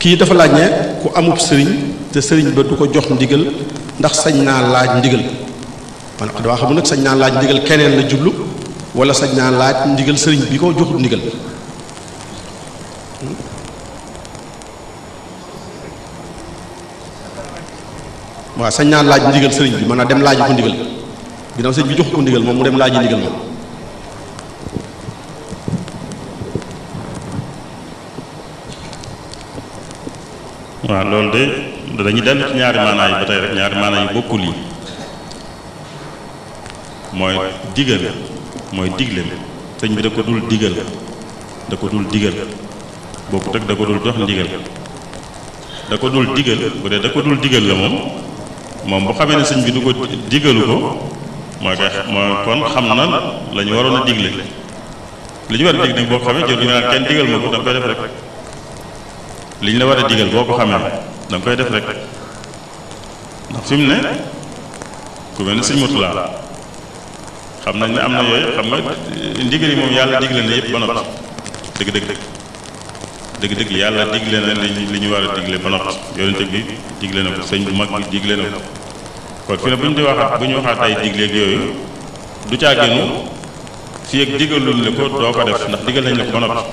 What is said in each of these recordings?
kii dafa laaj ne ku amub sëriñ te sëriñ ba du ko jox ndigal ndax sañ naa laaj ndigal man dama xamul nag sañ naa laaj ndigal keneen la jublu wala sañ naa laaj ndigal sëriñ bi ko joxut ndigal. waaw sañ naa laaj ndigal sëriñ bi mën a dem laaj ko ndigal ginnaaw sëriñ bi jox ko ndigal moom mu dem laaj ndigal moom. waaw loolu de dañuy dellu ci ñaari maanaa yi ba tey rek ñaari maanaa yu bokkul yi mooy digal mooy digle sëñ bi da ko dul digal bokkut ak da ko dul jox ndigal da ko dul digal bu dee da ko dul digal la moom bu xamee ne sëñ bi du ko digalu ko mooy kon xam na la ñu waroon a digle li ñu war a dig nag boo ko xamee jël ñu naan kenn digal ma ko da nga koy def rek li ñu la war a digal boo ko xamee da nga koy def rek ndax fi mu ne ku mel ne sëñ Murtala xam nañ ne am na yooyu xam nga ndigal yi moom yàlla digle na yëpp ba noppi dëgg-dëgg yàlla digle na li ñu war a digle ba noppi yonente bi digle na ko sëñ bu mag bi digle na ko kon fi ne bu ñu waxaat ay digleeg yooyu du caaginu fii ak digaluñ la ko doo ko def ndax digal nañ la ko ba noppi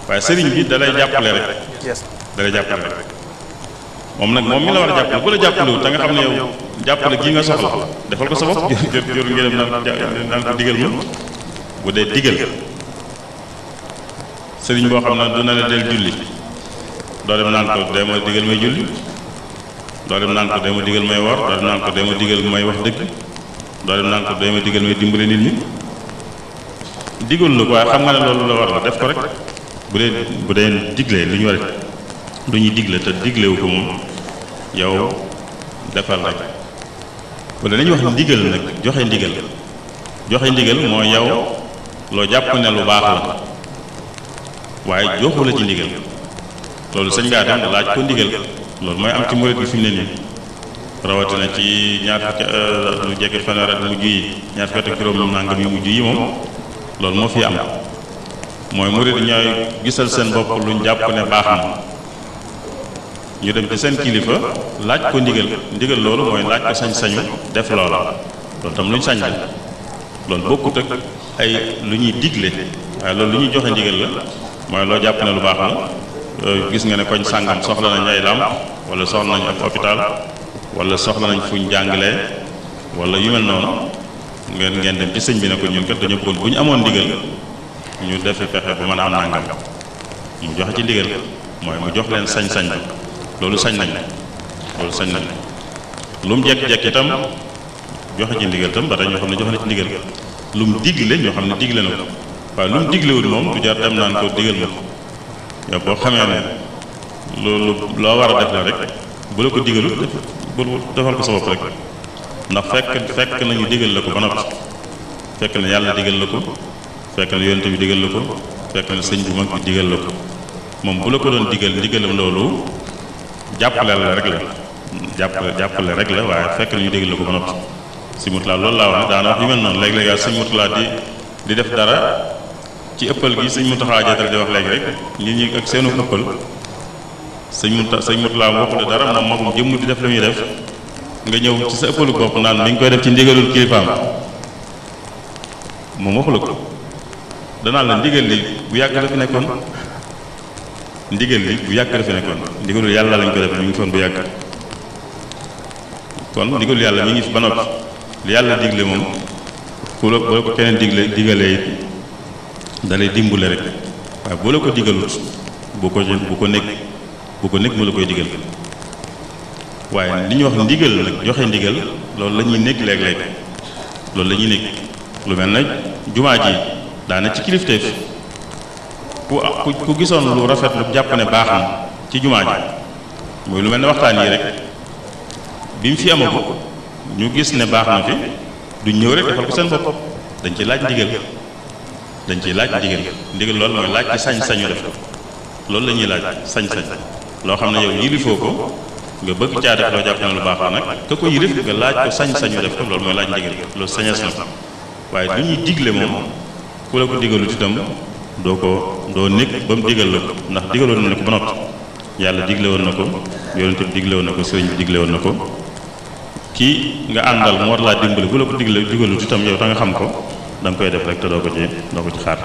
waaye sëriñ bi da lay jàppale rek moom nag moom mi la war a jàppale bu la jàppalewul te nga xam ne yow jàppale gii nga soxla defal ko sa bopp jër nga dem naan ko digal ma bu dee digal sëriñ boo xam ne du na la del julli doo dem naan ko dee ma digal may julli doo dem naan ko dee ma digal may wor doo dem naan ko dee ma digal may wax dëgg doo dem naan ko dee ma digal may dimbale nit ñi digal la ko waaye xam nga ne loolu la war la def ko rek bu dee diglee li ñu war lu ñuy digle te diglewu ko moom yow defal rek wala dañuy wax ndigal nag joxe ndigal mooy yow loo jàpp ne lu baax la waaye joxu la ci ndigal loolu sëñ ngaa dem laaj ko ndigal loolu mooy am ci murid gi fi mu ne nii rawatina ci ñaar fukki lu jege fanweer at mujj yi ñaar fukki at ak juróom nangam yu mujj yi moom loolu moo fi am mooy murid ñooy gisal seen bopp luñ jàpp ne baax na ñu dem ci seen kilifa laaj ko ndigal loolu mooy laaj ko sañ-sañu def loola loolu tam luñ sañ la loolu bokkut ak ay lu ñuy digle waaye loolu lu ñuy joxe ndigal la mooy loo jàpp ne lu baax la gis nga ne koñ sàngam soxla nañ ay làmp wala soxla nañ ab hôpital wala soxla nañ fuñ jàngalee wala yu mel noonu ngeen dem ci sëñ bi ne ko ñun kat dañu bëggoon bu ñu amoon ndigal ñu defi fexe bu mën a am nangam mu joxe ci ndigal mooy mu jox leen sañ-sañ bi loolu sañ nañ lu mu jekk-jekk itam joxe ci ndigal itam ba tey ñoo xam ne joxe na ci ndigal lu mu digle ñoo xam ne digle na ko waaye lu mu diglewul moom du jar dem naan ko digal ma ko yow boo xamee ne loolu loo war a def la rek bu la ko digalul defal ko sa bopp rek ndax fekk nañu digal la ko ba noppi fekk na yàlla digal la ko fekk na yonent bi digal la ko fekk na sëñ bu mag bi digal la ko moom bu la ko doon digalam loolu jàppale rek la waaye fekk nañu digal la ko ba noppi si Murtala loolu laa wax ne daana wax yu mel noonu léeg-léeg sëñ Murtala di def dara ci ëppal gi sëñ Murtala jaatal di wax léegi rek nit ñi ak seenu ëppal sëñ Murtala waxule dara moom magum jëmm di def la muy def nga ñëw ci sa ëppalu bopp naan mi ngi koy def ci ndigalul kilifaam moom waxula ko danaa la ndigal li bu yàgg la fi nekkoon ndigalul yàlla lañ ko def mi ngi foon bu yàgg kon ndigalul yàlla mi ngi fi ba noppi li yàlla digle moom ku la boo ko keneen digalee it da lay dimbule rek waaye boo la ko digalut bu ko nekk mu la koy digal waaye li ñuy wax ndigal nag joxe ndigal loolu la ñuy nekk léeg-léeg loolu la ñuy nekk lu mel na jumaa ji daana ci kilifteef ku gisoon lu rafet lu jàpp ne baax na ci jumaa ji mooy lu mel ne waxtaan yi rek bi mu fi amagu ñu gis ne baax na fi duñ ñëw rek defal ko seen bopp dañ ci laaj ndigal ndigal loolu mooy laaj ci sañ-sañu def loolu la ñuy laaj sañ-sañ loo xam ne yow yilifoo ko nga bëgg caa def loo jàpp ne lu baax la nag ka ko yilif nga laaj ko sañ-sañu def ko loolu mooy laaj ndigal loolu sañees na ko waaye lu ñuy digle moom ku la ko digalut itam doo nekk ba mu digal la ko ndax digaloon na ko ba noppi yàlla digle woon na ko yonent bi digle woon na ko sëriñ bi digle woon na ko kii nga àndal mu war laa dimbali bu la ko digalut itam yow ta nga xam ko da nga koy def rek te doo ko ci xaar